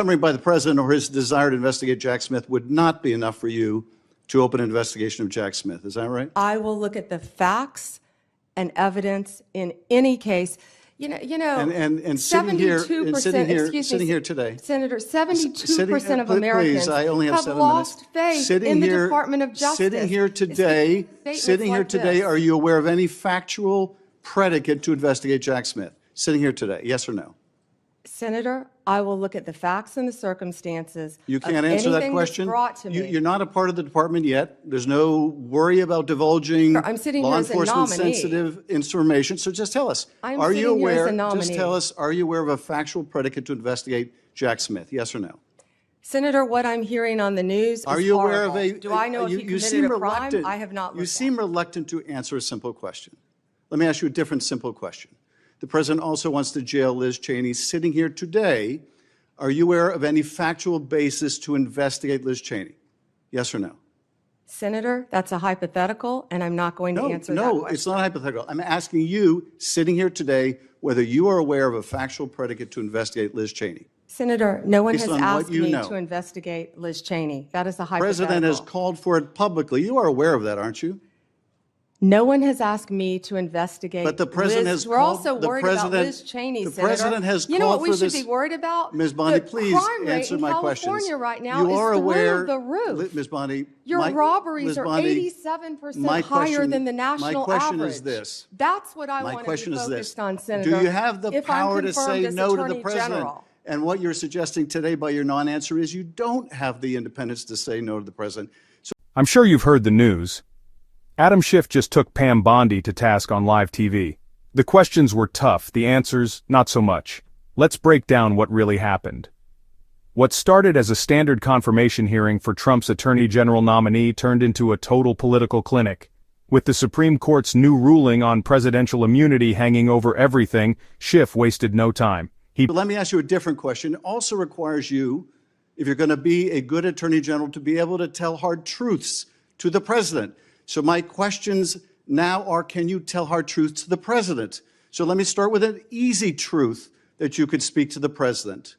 summary by the president or his desire to investigate Jack Smith would not be enough for you to open an investigation of Jack Smith. Is that right? I will look at the facts and evidence in any case. And sitting here, sitting here today, Senator, 72% of Americans please, I only have 7 lost minutes. faith in the Department of Justice. Sitting here today, are you aware of any factual predicate to investigate Jack Smith? Sitting here today, yes or no? Senator, I will look at the facts and the circumstances. You can't answer that question. You're not a part of the department yet. There's no worry about divulging I'm sitting law here as a enforcement nominee. sensitive information. So just tell us, are you aware? Just tell us, are you aware of a factual predicate to investigate Jack Smith? Yes or no? Senator, what I'm hearing on the news is Are you aware horrible. of a? Do I know if he committed a crime? I have not looked You seem reluctant to answer a simple question. Let me ask you a different simple question. The president also wants to jail Liz Cheney. Sitting here today, are you aware of any factual basis to investigate Liz Cheney? Yes or no? Senator, that's a hypothetical, and I'm not going to answer that question. No, it's not hypothetical. I'm asking you, sitting here today, whether you are aware of a factual predicate to investigate Liz Cheney. Senator, no one has Based on what asked you me know. to investigate Liz Cheney. That is a The hypothetical. president has called for it publicly. You are aware of that, aren't you? No one has asked me to investigate. But the president Liz. has We're called, also worried about Liz Cheney, the Senator. president has You know what called we for should this. be worried about? Ms. Bondi, The please crime rate answer in my California questions. right now You is are through aware, the roof. Ms. Bondi, Your robberies Ms. are Bondi, 87% higher than the national my question average. is this. That's what I My want to be question is focused this. on, Senator. Do you have the if I'm power to say confirmed as no to the Attorney president? General. And what you're suggesting today by your non-answer is you don't have the independence to say no to the president. So I'm sure you've heard the news. Adam Schiff just took Pam Bondi to task on live TV. The questions were tough, the answers, not so much. Let's break down what really happened. What started as a standard confirmation hearing for Trump's Attorney General nominee turned into a total political clinic. With the Supreme Court's new ruling on presidential immunity hanging over everything, Schiff wasted no time. But let me ask you a different question. It also requires you, if you're going to be a good attorney general, to be able to tell hard truths to the president. So my questions now are, can you tell hard truths to the president? So let me start with an easy truth that you could speak to the president.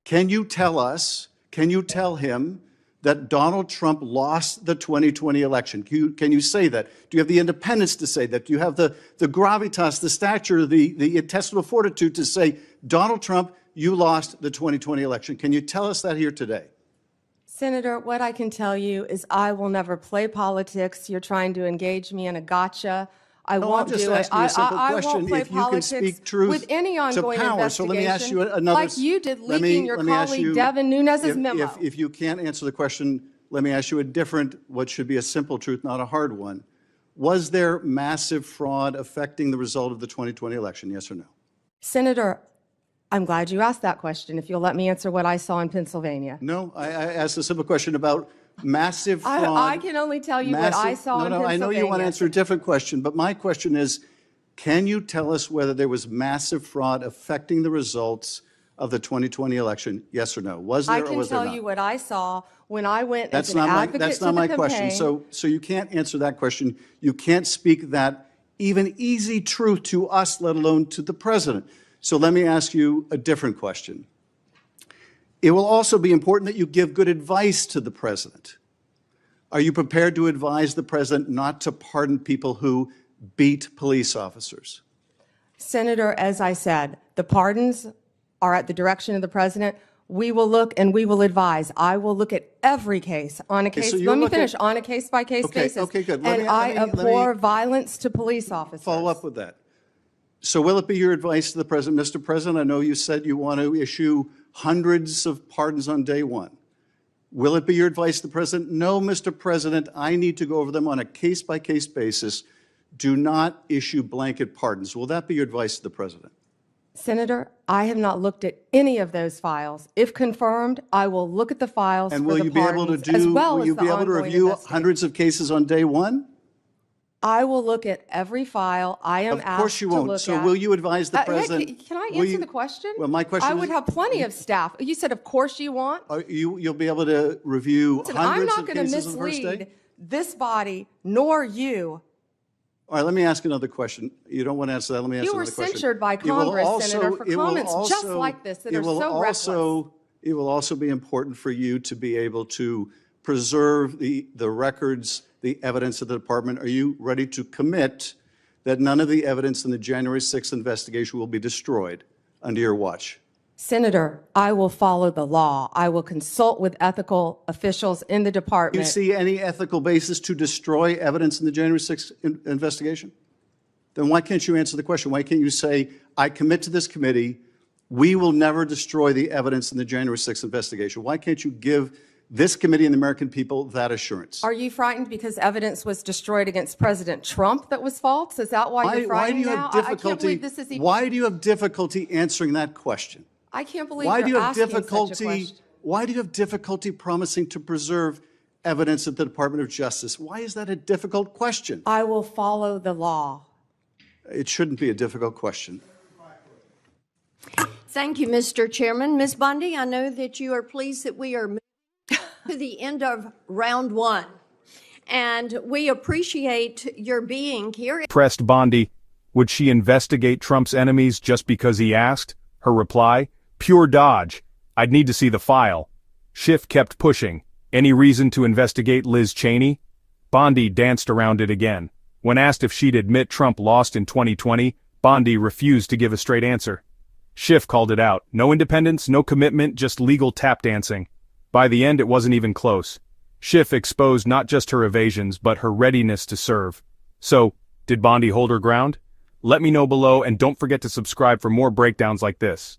Can you tell us, can you tell him that Donald Trump lost the 2020 election? Can you say that? Do you have the independence to say that? Do you have the gravitas, the stature, the intestinal fortitude to say, Donald Trump, you lost the 2020 election? Can you tell us that here today? Senator, what I can tell you is I will never play politics. You're trying to engage me in a gotcha. I won't do it. I won't play politics with any ongoing investigation, so let me ask you another, like you did leaking your colleague Devin Nunes's memo. If you can't answer the question, let me ask you a different, what should be a simple truth, not a hard one. Was there massive fraud affecting the result of the 2020 election, yes or no? Senator, I'm glad you asked that question, if you'll let me answer what I saw in Pennsylvania. No, I asked a simple question about massive fraud. I can only tell you what I saw in Pennsylvania. I know you want to answer a different question, but my question is, can you tell us whether there was massive fraud affecting the results of the 2020 election, yes or no? Was there or was there not? I can tell you what I saw when I went as an advocate to the campaign. That's not my question. So you can't answer that question. You can't speak that even easy truth to us, let alone to the president. So let me ask you a different question. It will also be important that you give good advice to the president. Are you prepared to advise the president not to pardon people who beat police officers? Senator, as I said, the pardons are at the direction of the president. We will look and we will advise. I will look at every case on a case. Let me finish. On a case-by-case basis. Okay, good. And I abhor violence to police officers. Follow up with that. So will it be your advice to the president, Mr. President, I know you said you want to issue hundreds of pardons on day one. Will it be your advice to the president? No, Mr. President, I need to go over them on a case-by-case basis. Do not issue blanket pardons. Will that be your advice to the president? Senator, I have not looked at any of those files. If confirmed, I will look at the files and for the pardons, as well as the ongoing investigation. Will you be able to review hundreds of cases on day one? I will look at every file I am asked to look at. Of course you won't. So will you advise the president? Can I answer the question? Well, my question is, I would have plenty of staff. You said, of course you want. You'll be able to review hundreds of cases on the first day? I'm not going to mislead this body, nor you. All right, let me ask another question. You don't want to answer that. Let me ask another question. You were censured by Congress, Senator, for comments just like this that are so reckless. it will also be important for you to be able to preserve the records, the evidence of the department. Are you ready to commit that none of the evidence in the January 6th investigation will be destroyed under your watch? Senator, I will follow the law. I will consult with ethical officials in the Do you department. see any ethical basis to destroy evidence in the January 6th investigation? Then why can't you answer the question? Why can't you say, I commit to this committee, we will never destroy the evidence in the January 6th investigation? Why can't you give this committee and the American people that assurance? Are you frightened because evidence was destroyed against President Trump that was false? Is that why you're Why do frightened you now? have I can't difficulty? believe this is even. Why do you have difficulty answering that question? I can't believe Why do you you're have asking such a difficulty? question. Why do you have difficulty promising to preserve evidence at the Department of Justice? Why is that a difficult question? I will follow the law. It shouldn't be a difficult question. Thank you, Mr. Chairman. Ms. Bundy, I know that you are pleased that we are moving to the end of round one, and we appreciate your being here. Pressed Bondi, would she investigate Trump's enemies just because he asked? Her reply, pure dodge. I'd need to see the file. Schiff kept pushing. Any reason to investigate Liz Cheney? Bondi danced around it again. When asked if she'd admit Trump lost in 2020, Bondi refused to give a straight answer. Schiff called it out. No independence, no commitment, just legal tap dancing. By the end, it wasn't even close. Schiff exposed not just her evasions, but her readiness to serve. So, did Bondi hold her ground? Let me know below, and don't forget to subscribe for more breakdowns like this.